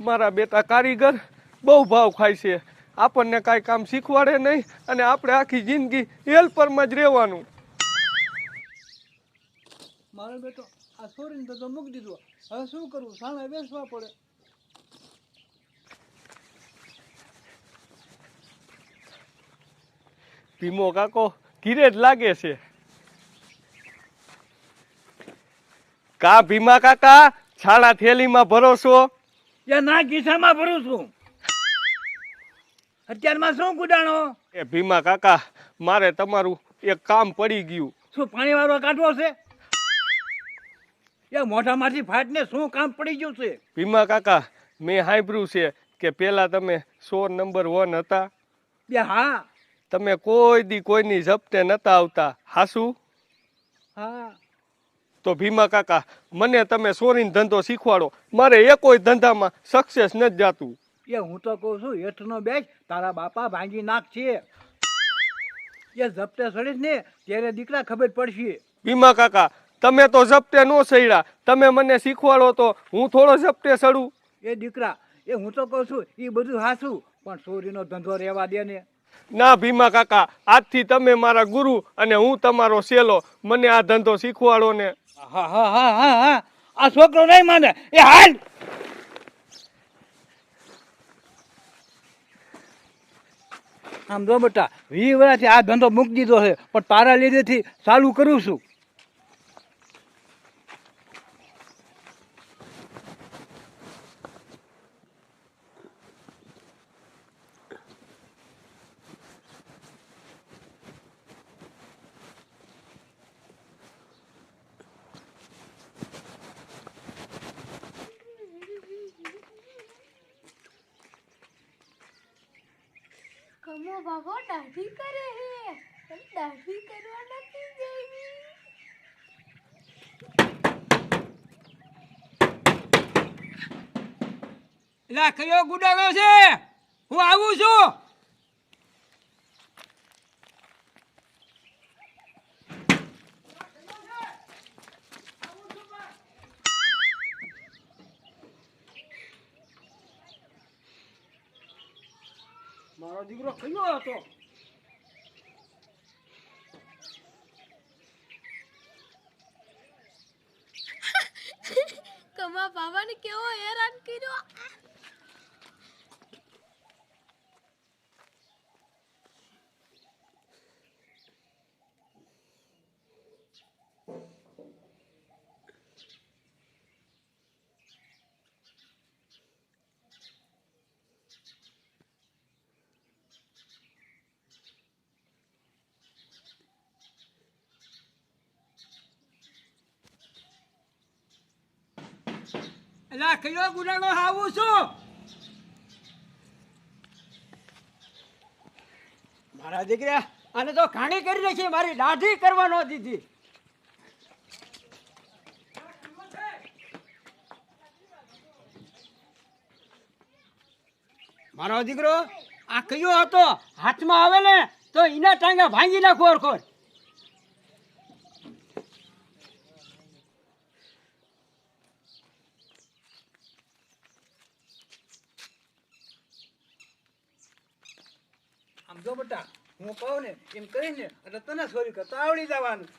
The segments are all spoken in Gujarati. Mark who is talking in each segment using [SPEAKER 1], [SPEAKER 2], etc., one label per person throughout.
[SPEAKER 1] મારા બેટા કારીગર બહુ ભાવ ખાય છે, આપણને કાંઈ કામ શીખવાડે નહીં અને આપણે આખી જિંદગી હેલ્પરમાં જ રહેવાનું.
[SPEAKER 2] મારો બેટો આ છોરીને તો મૂકી દીધો, હવે શું કરવું? સામે બેસવા પડે.
[SPEAKER 1] ભીમો કાકો ઘીરે જ લાગે છે. કા ભીમા કાકા છાણા થેલીમાં ભરો છો?
[SPEAKER 2] ના ખિસ્સામાં ભરું છું. અત્યારમાં શું ગુડાણો?
[SPEAKER 1] એ ભીમા કાકા મારે તમારું એક કામ પડી ગયું.
[SPEAKER 2] શું પાણી વાળો કાઢવો છે? એ મોઢામાંથી ફાટને શું કામ પડી ગયું છે?
[SPEAKER 1] ભીમા કાકા મેં સાંભળ્યું છે કે પેલા તમે 100 નંબર 1 હતા.
[SPEAKER 2] હા.
[SPEAKER 1] તમે કોઈ દી કોઈની ઝપટે નતા આવતા, હાસુ?
[SPEAKER 2] હા.
[SPEAKER 1] તો ભીમા કાકા મને તમે ચોરીનો ધંધો શીખવાડો, મારે એકોય ધંધામાં સક્સેસ નથી જાતું.
[SPEAKER 2] એ હું તો કહું છું હેઠનો બેસ, તારા બાપા ભાંગી નાખ છે. એ ઝપટે સડીશ ને ત્યારે દીકરા ખબર પડશે.
[SPEAKER 1] ભીમા કાકા તમે તો ઝપટે નો સડ્યા, તમે મને શીખવાડો તો હું થોડો ઝપટે સડું.
[SPEAKER 2] એ દીકરા એ હું તો કહું છું એ બધું હાસું, પણ ચોરીનો ધંધો રહેવા દે ને.
[SPEAKER 1] ના ભીમા કાકા આજથી તમે મારા ગુરુ અને હું તમારો સેલો, મને આ ધંધો શીખવાડો ને.
[SPEAKER 2] હા હા હા હા હા, આ છોકરો નહીં માને. એ હાલ. આમ જો બેટા 20 વર્ષથી આ ધંધો મૂકી દીધો છે, પણ તારા લીધેથી ચાલુ કરું છું.
[SPEAKER 3] કમો બાબો દાઢી કરે હે, દાઢી કરવા નથી જઈ.
[SPEAKER 2] એલા કયો ગુડાવ્યો છે? હું આવું છું. મારો દીકરો કયો હતો?
[SPEAKER 3] કમા બાબાને કેવો હેરાન કર્યો.
[SPEAKER 2] એલા કયો ગુડાનો આવું છું? મારા દીકરા આને તો ઘાણી કરી નાખી, મારી દાઢી કરવા ન દીધી. મારો દીકરો આ કયો હતો? હાથમાં આવે ને તો એના ટાંગા ભાંગી નાખો અરખોર. આમ જો બેટા હું કહું ને એમ કહીને એટલે તને ચોરી કરતા આવડી જવાનું.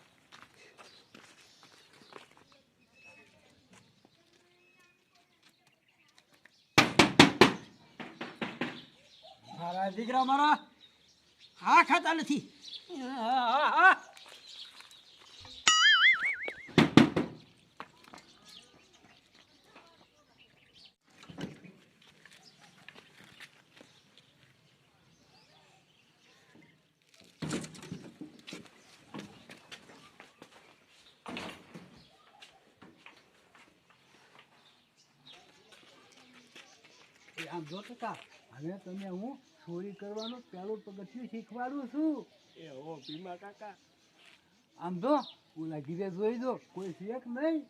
[SPEAKER 2] મારા દીકરા મારા હા ખાતા નથી. આમ જો ટકા હવે તમે હું ચોરી કરવાનું પહેલું પગથિયું શીખવાડું છું.
[SPEAKER 1] એ ઓ ભીમા કાકા
[SPEAKER 2] આમ જો ઓલા ઘીરે જોઈ દો કોઈ શેક નહીં.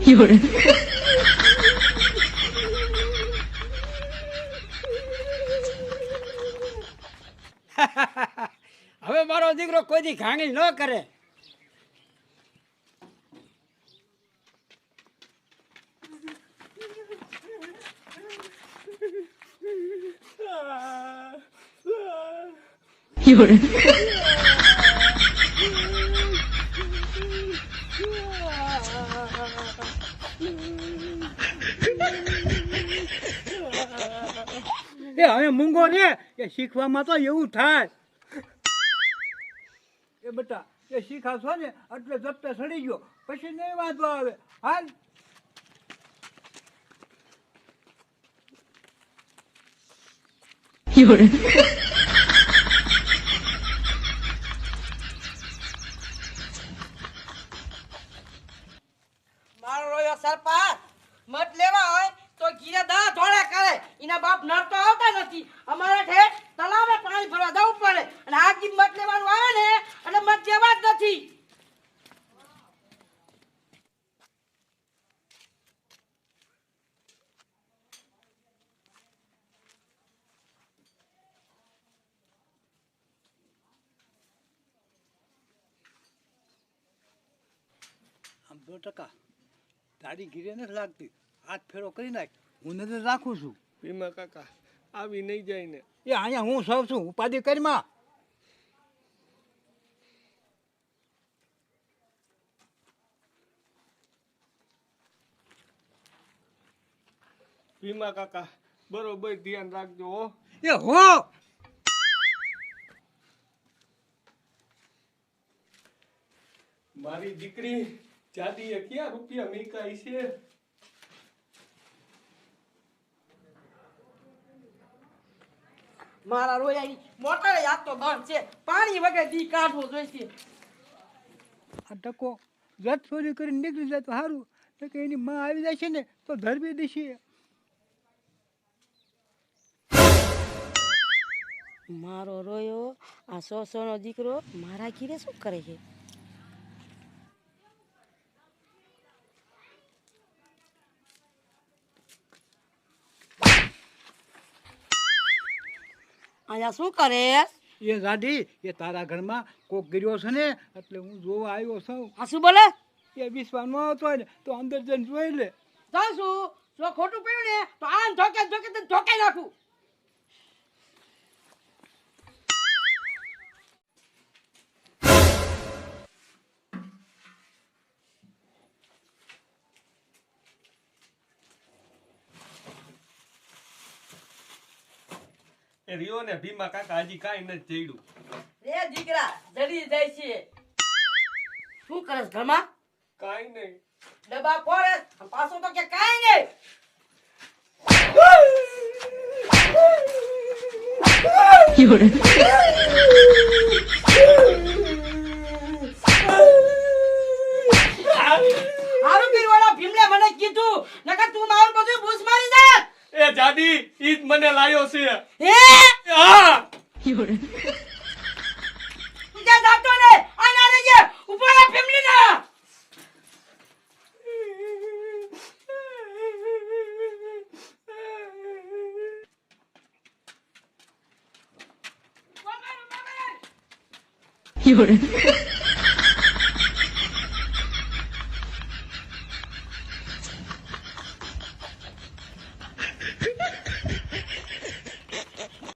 [SPEAKER 2] હવે મારો દીકરો કોઈ દી ઘાંગી ન કરે. એ હવે મૂંગો ને એ શીખવામાં તો એવું થાય. એ બેટા એ શીખાશો ને એટલે જપ્તે સડી ગયો પછી નહીં વાંધો આવે. હાલ
[SPEAKER 4] મારો રોયો સરપંચ મત લેવા હોય તો ઘીરે દા ધોળા કરે. એના બાપ નર તો આવતા નથી. અમારે ઠેઠ તલાવે પાણી ભરવા જવું પડે અને આ જી મત લેવાનું આવે ને એટલે મત દેવા જ નથી.
[SPEAKER 2] આમ 2% તારી ઘીરે નથી લાગતી. હાથ ફેરો કરી નાખ, હું નજર રાખું છું.
[SPEAKER 1] ભીમા કાકા આવી નહીં જાય ને.
[SPEAKER 2] એ અહીંયા હું સૌ છું, ઉપાધિ કરીમાં.
[SPEAKER 1] ભીમા કાકા બરોબર ધ્યાન રાખજો હો.
[SPEAKER 2] એ હો
[SPEAKER 1] મારી દીકરી જાદીએ ક્યાં રૂપિયા મીકાઈ છે.
[SPEAKER 4] મારા રોયાની મોટર યાદ તો બંધ છે. પાણી વગર દી કાઢવું જોઈશે.
[SPEAKER 2] આ ટકો રથ ચોરી કરીને નીકળી જાય તો સારું, તો કે એની માં આવી જાય છે ને તો ધરબી દેશે.
[SPEAKER 4] મારો રોયો આ 100 નો દીકરો મારા ઘીરે શું કરે છે? અહીંયા શું કરે?
[SPEAKER 2] એ ગાડી એ તારા ઘરમાં કોક ગીર્યો છે ને એટલે હું જોવા આવ્યો છું.
[SPEAKER 4] આ શું બોલે?
[SPEAKER 2] એ વિશ્વાસ ન આવતો હોય ને તો અંદર જઈને જોઈ લે.
[SPEAKER 4] જાઉં છું. જો ખોટું પડ્યું ને તો આમ ધોકે ધોકે તને ધોકાઈ નાખું.
[SPEAKER 1] એ રિયો ને ભીમા કાકા હજી કાંઈ નથી જડ્યું.
[SPEAKER 4] રે દીકરા જડી જાય છે. શું કરસ ઘરમાં?
[SPEAKER 1] કાંઈ નહીં.
[SPEAKER 4] ડબ્બા ફોડે પાછો તો કે કાંઈ નહીં. હારું પીરવાળા ભીમલે મને કીધું નકર તું મારું બધું ભૂસ મારી દે.
[SPEAKER 1] એ જાદી ઈ જ મને લાયો છે.
[SPEAKER 4] હે
[SPEAKER 1] હા
[SPEAKER 4] તું ક્યાં જાતો ને આના રે જે ઉપર ભીમલી ના.
[SPEAKER 5] 有人。